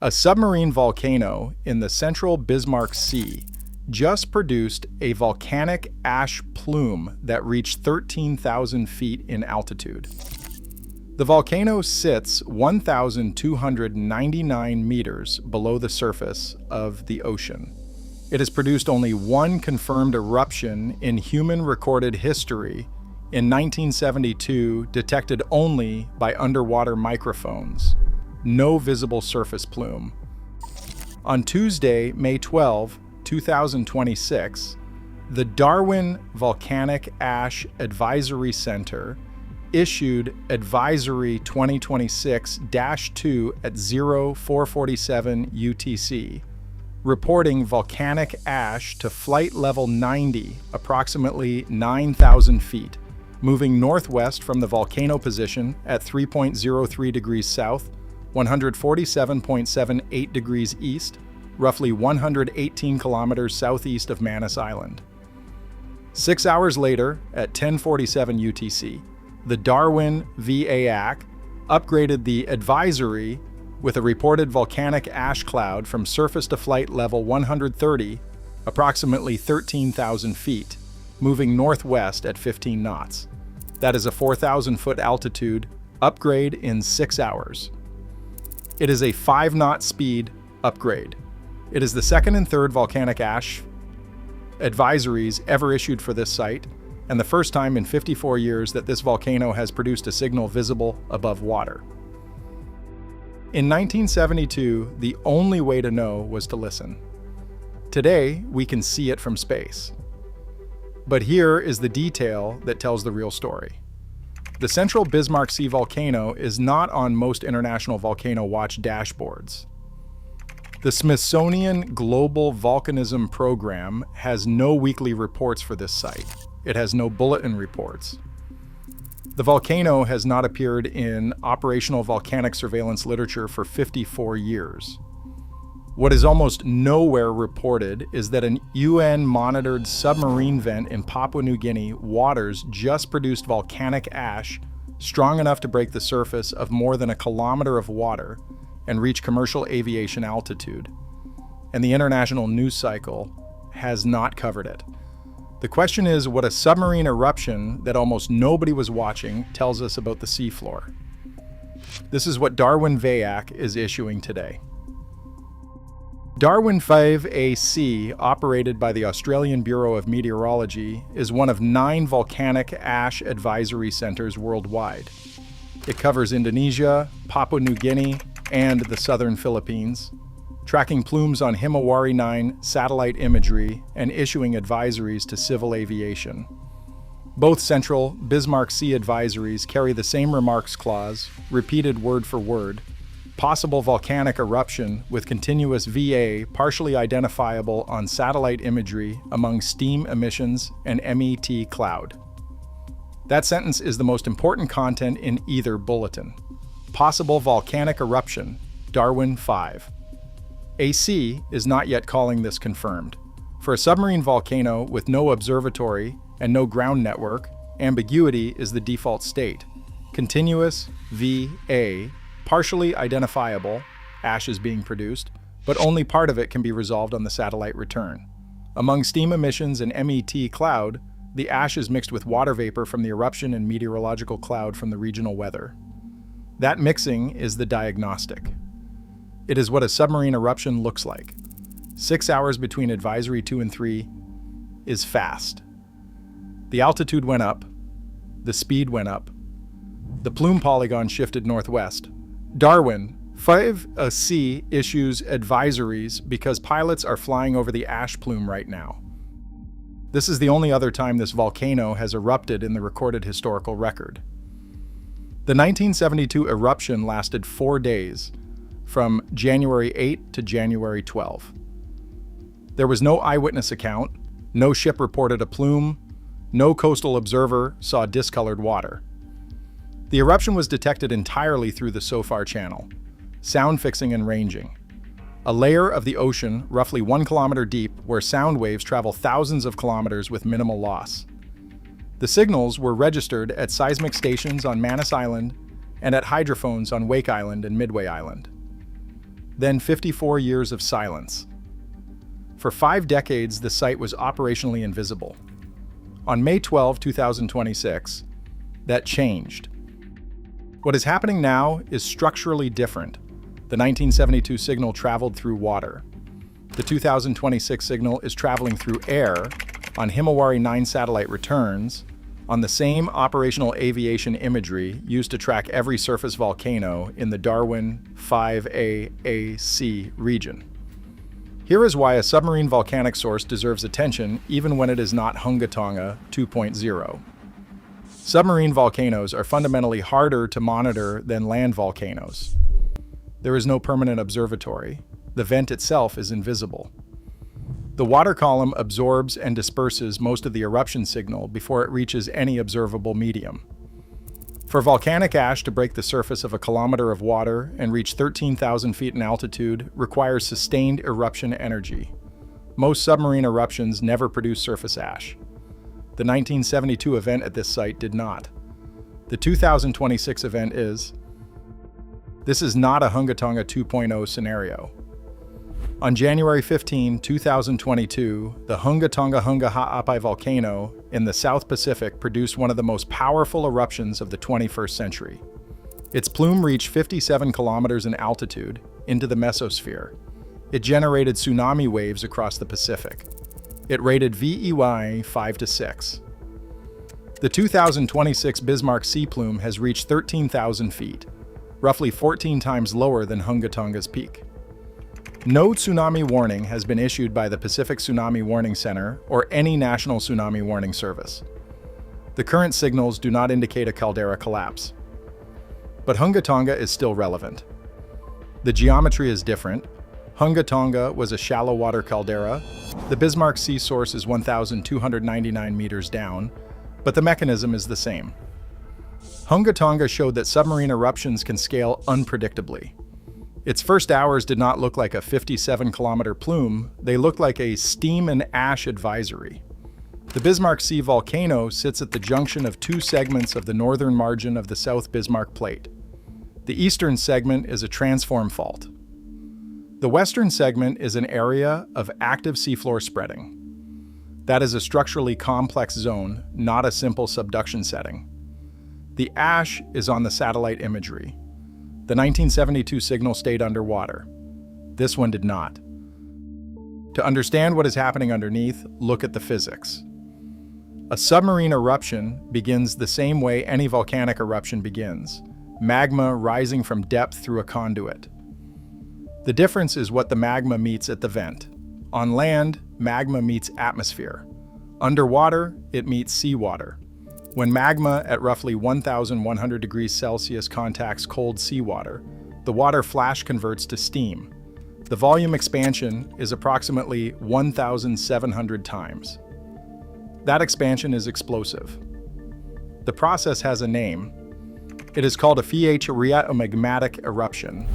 A submarine volcano in the Central Bismarck Sea just produced a volcanic ash plume that reached 13,000 feet in altitude. The volcano sits 1,299 meters below the surface of the ocean. It has produced only one confirmed eruption in human recorded history in 1972, detected only by underwater microphones. No visible surface plume. On Tuesday, May 12, 2026, the Darwin Volcanic Ash Advisory Center issued Advisory 2026-2 at 0447 UTC, reporting volcanic ash to flight level 90, approximately 9,000 feet, moving northwest from the volcano position at 3.03 degrees south, 147.78 degrees east, roughly 118 kilometers southeast of Manus Island. 6 hours later, at 10:47 UTC, the Darwin VAAC upgraded the advisory with a reported volcanic ash cloud from surface to flight level 130, approximately 13,000 feet, moving northwest at 15 knots. That is a 4,000-foot altitude upgrade in 6 hours. It is a 5-knot speed upgrade. It is the second and third volcanic ash advisories ever issued for this site, and the first time in 54 years that this volcano has produced a signal visible above water. In 1972, the only way to know was to listen. Today, we can see it from space. But here is the detail that tells the real story. The Central Bismarck Sea volcano is not on most international volcano-watch dashboards. The Smithsonian Global Volcanism Program has no weekly reports for this site. It has no bulletin reports. The volcano has not appeared in operational volcanic surveillance literature for 54 years. What is almost nowhere reported is that an UN-monitored submarine vent in Papua New Guinea waters just produced volcanic ash strong enough to break the surface of more than a kilometer of water and reach commercial aviation altitude. And the international news cycle has not covered it. The question is what a submarine eruption that almost nobody was watching tells us about the seafloor. This is what Darwin VAAC is issuing today. Darwin VAAC, operated by the Australian Bureau of Meteorology, is one of 9 volcanic ash advisory centers worldwide. It covers Indonesia, Papua New Guinea, and the southern Philippines, tracking plumes on Himawari 9 satellite imagery and issuing advisories to civil aviation. Both Central Bismarck Sea advisories carry the same remarks clause, repeated word for word: possible volcanic eruption with continuous VA partially identifiable on satellite imagery among steam emissions and MET cloud. That sentence is the most important content in either bulletin. Possible volcanic eruption, Darwin 5. AC is not yet calling this confirmed. For a submarine volcano with no observatory and no ground network, ambiguity is the default state. Continuous VA, partially identifiable, ash is being produced, but only part of it can be resolved on the satellite return. Among steam emissions and MET cloud, the ash is mixed with water vapor from the eruption and meteorological cloud from the regional weather. That mixing is the diagnostic. It is what a submarine eruption looks like. 6 hours between advisory 2 and 3 is fast. The altitude went up, the speed went up, the plume polygon shifted northwest. Darwin VAAC issues advisories because pilots are flying over the ash plume right now. This is the only other time this volcano has erupted in the recorded historical record. The 1972 eruption lasted 4 days, from January 8 to January 12. There was no eyewitness account, no ship reported a plume, no coastal observer saw discolored water. The eruption was detected entirely through the SOFAR channel, sound fixing and ranging, a layer of the ocean roughly 1 kilometer deep where sound waves travel thousands of kilometers with minimal loss. The signals were registered at seismic stations on Manus Island and at hydrophones on Wake Island and Midway Island. then 54 years of silence. For 5 decades, the site was operationally invisible. On May 12, 2026, that changed. What is happening now is structurally different. The 1972 signal traveled through water. The 2026 signal is traveling through air on Himawari 9 satellite returns on the same operational aviation imagery used to track every surface volcano in the Darwin VAAC region. Here is why a submarine volcanic source deserves attention even when it is not Hunga Tonga 2.0. Submarine volcanoes are fundamentally harder to monitor than land volcanoes. There is no permanent observatory. The vent itself is invisible. The water column absorbs and disperses most of the eruption signal before it reaches any observable medium. For volcanic ash to break the surface of a kilometer of water and reach 13,000 feet in altitude requires sustained eruption energy. Most submarine eruptions never produce surface ash. The 1972 event at this site did not. The 2026 event is. This is not a Hunga Tonga 2.0 scenario. On January 15, 2022, the Hunga Tonga-Hunga Haʻapai volcano in the South Pacific produced one of the most powerful eruptions of the 21st century. Its plume reached 57 kilometers in altitude into the mesosphere. It generated tsunami waves across the Pacific. It rated VEY 5 to 6. The 2026 Bismarck Sea plume has reached 13,000 feet, roughly 14 times lower than Hunga Tonga's peak. No tsunami warning has been issued by the Pacific Tsunami Warning Center or any national tsunami warning service. The current signals do not indicate a caldera-collapse. But Hunga Tonga is still relevant. The geometry is different. Hunga Tonga was a shallow water caldera. The Bismarck Sea source is 1,299 meters down, but the mechanism is the same. Hunga Tonga showed that submarine eruptions can scale unpredictably. Its first hours did not look like a 57-kilometer plume, they looked like a steam and ash advisory. The Bismarck Sea volcano sits at the junction of 2 segments of the northern margin of the South Bismarck Plate. The eastern segment is a transform fault. The western segment is an area of active seafloor spreading. That is a structurally complex zone, not a simple subduction setting. The ash is on the satellite imagery. The 1972 signal stayed underwater. This one did not. To understand what is happening underneath, look at the physics. A submarine eruption begins the same way any volcanic eruption begins, magma rising from depth through a conduit. The difference is what the magma meets at the vent. On land, magma meets atmosphere. Underwater, it meets seawater. When magma at roughly 1,100 degrees Celsius contacts cold seawater, the water flash converts to steam. The volume expansion is approximately 1,700 times. That expansion is explosive. The process has a name. It is called a phreatomagmatic eruption.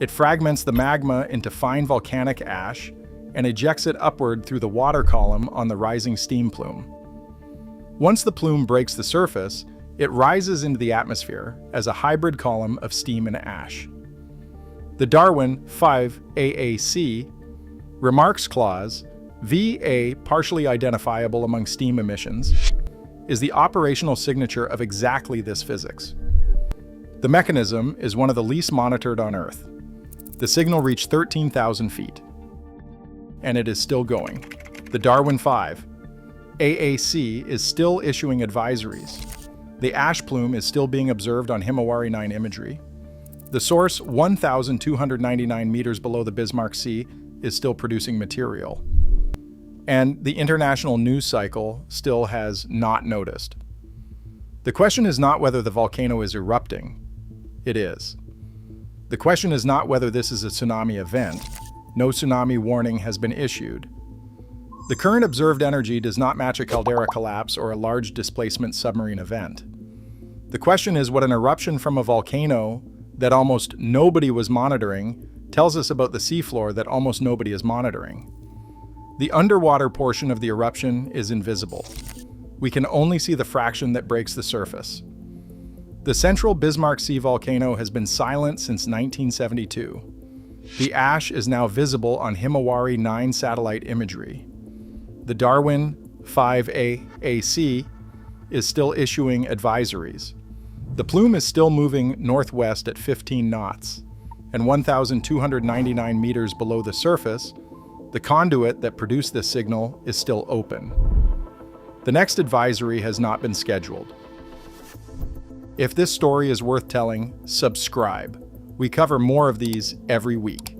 It fragments the magma into fine volcanic ash and ejects it upward through the water column on the rising steam plume. Once the plume breaks the surface, it rises into the atmosphere as a hybrid column of steam and ash. The Darwin VAAC remarks clause, VA partially identifiable among steam emissions, is the operational signature of exactly this physics. The mechanism is one of the least monitored on Earth. The signal reached 13,000 feet. And it is still going. The Darwin VAAC is still issuing advisories. The ash plume is still being observed on Himawari 9 imagery. The source, 1,299 meters below the Bismarck Sea, is still producing material. And the international news cycle still has not noticed. The question is not whether the volcano is erupting. It is. The question is not whether this is a tsunami event. No tsunami warning has been issued. The current observed energy does not match a caldera collapse or a large displacement submarine event. The question is what an eruption from a volcano that almost nobody was monitoring tells us about the seafloor that almost nobody is monitoring. The underwater portion of the eruption is invisible. We can only see the fraction that breaks the surface. The Central Bismarck Sea volcano has been silent since 1972. The ash is now visible on Himawari 9 satellite imagery. The Darwin VAAC is still issuing advisories. The plume is still moving northwest at 15 knots, and 1,299 meters below the surface, the conduit that produced this signal is still open. The next advisory has not been scheduled. If this story is worth telling, subscribe. We cover more of these every week.